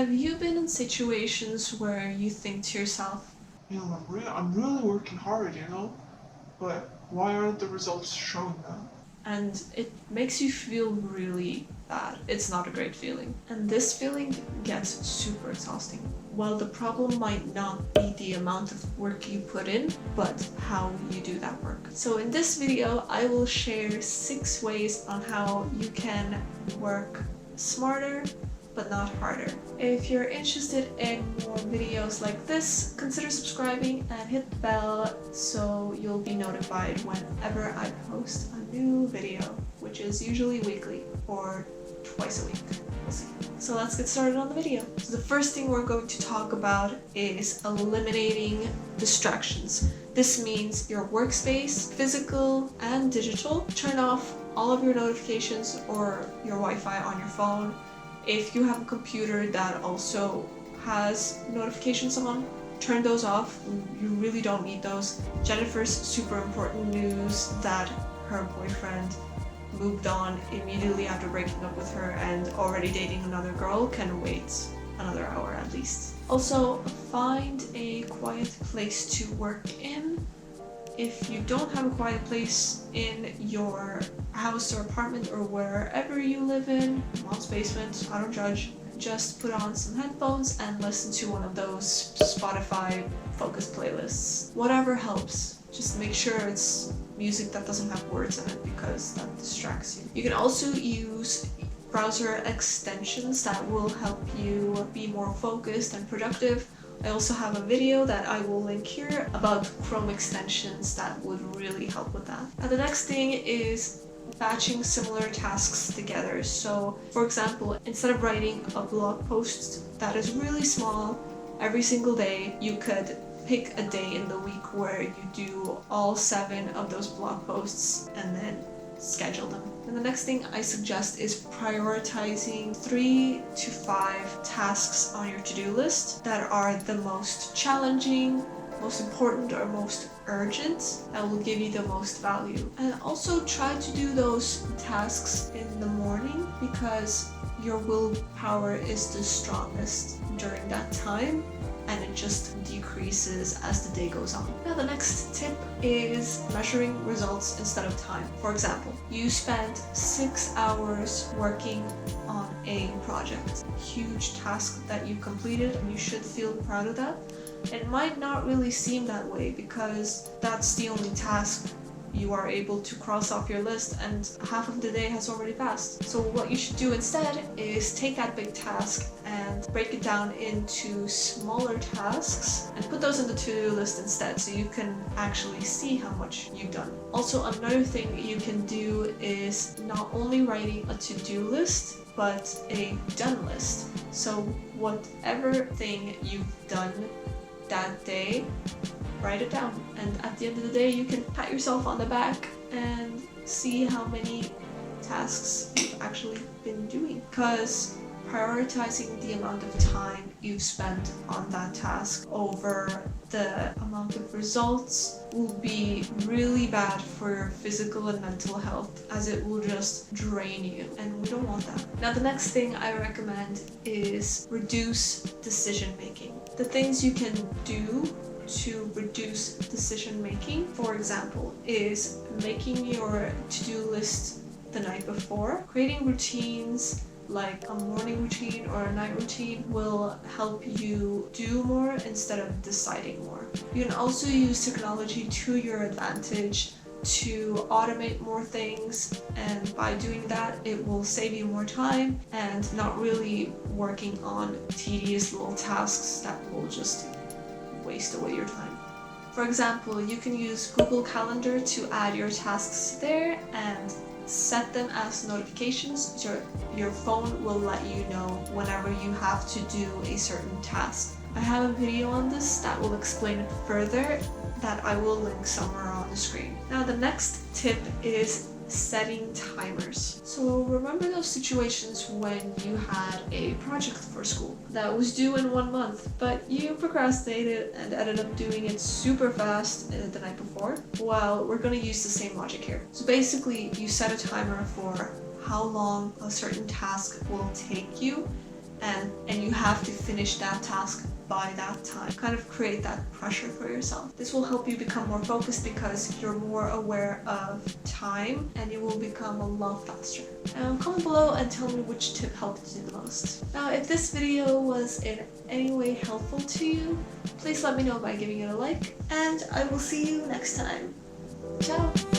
Have you been in situations where you think to yourself, I'm really working hard, but why aren't the results showing that? and it makes you feel really bad? It's not a great feeling. And this feeling gets super exhausting. Well, the problem might not be the amount of work you put in, but how you do that work. So in this video, I will share 6 ways on how you can work smarter but not harder. If you're interested in more videos like this, consider subscribing and hit the bell so you'll be notified whenever I post a new video, which is usually weekly or twice a week. We'll see. So let's get started on the video. So the first thing we're going to talk about is eliminating distractions. This means your workspace, physical and digital. Turn off all of your notifications or your Wi-Fi on your phone. If you have a computer that also has notifications on, turn those off. You really don't need those. Jennifer's super important news that her boyfriend moved on immediately after breaking up with her and already dating another girl can wait another hour at least. Also, find a quiet place to work in. If you don't have a quiet place in your house or apartment or wherever you live in, mom's basement, I don't judge, just put on some headphones and listen to one of those Spotify focus playlists. Whatever helps. Just make sure it's music that doesn't have words in it because that distracts you. You can also use browser extensions that will help you be more focused and productive. I also have a video that I will link here about Chrome extensions that would really help with that. And the next thing is batching similar tasks together. So, for example, instead of writing a blog post that is really small every single day, you could pick a day in the week where you do all 7 of those blog posts and then schedule them. And the next thing I suggest is prioritizing 3 to 5 tasks on your to-do list that are the most challenging, most important, or most urgent that will give you the most value. And also try to do those tasks in the morning because your willpower is the strongest during that time and it just decreases as the day goes on. Now the next tip is measuring results instead of time. For example, you spent 6 hours working on a project, huge task that you completed, and you should feel proud of that. It might not really seem that way because that's the only task you are able to cross off your list and half of the day has already passed. So what you should do instead is take that big task and break it down into smaller tasks and put those in the to-do list instead so you can actually see how much you've done. Also, another thing you can do is not only writing a to-do list but a done list. So whatever thing you've done that day, write it down, and at the end of the day you can pat yourself on the back and see how many tasks you've actually been doing, because prioritizing the amount of time you've spent on that task over the amount of results will be really bad for your physical and mental health, as it will just drain you, and we don't want that. Now the next thing I recommend is reduce decision making. The things you can do to reduce decision making, for example, is making your to-do list the night before. Creating routines like a morning routine or a night routine will help you do more instead of deciding more. You can also use technology to your advantage to automate more things, and by doing that it will save you more time and not really working on tedious little tasks that will just waste away your time. For example, you can use Google Calendar to add your tasks there and set them as notifications so your phone will let you know whenever you have to do a certain task. I have a video on this that will explain it further that I will link somewhere on the screen. Now the next tip is setting timers. So remember those situations when you had a project for school that was due in 1 month, but you procrastinated and ended up doing it super fast the night before? Well, we're going to use the same logic here. So basically, you set a timer for how long a certain task will take you, and you have to finish that task by that time. Kind of create that pressure for yourself. This will help you become more focused because you're more aware of time and you will become a lot faster. Comment below and tell me which tip helped you the most. Now, if this video was in any way helpful to you, please let me know by giving it a like, and I will see you next time. Ciao!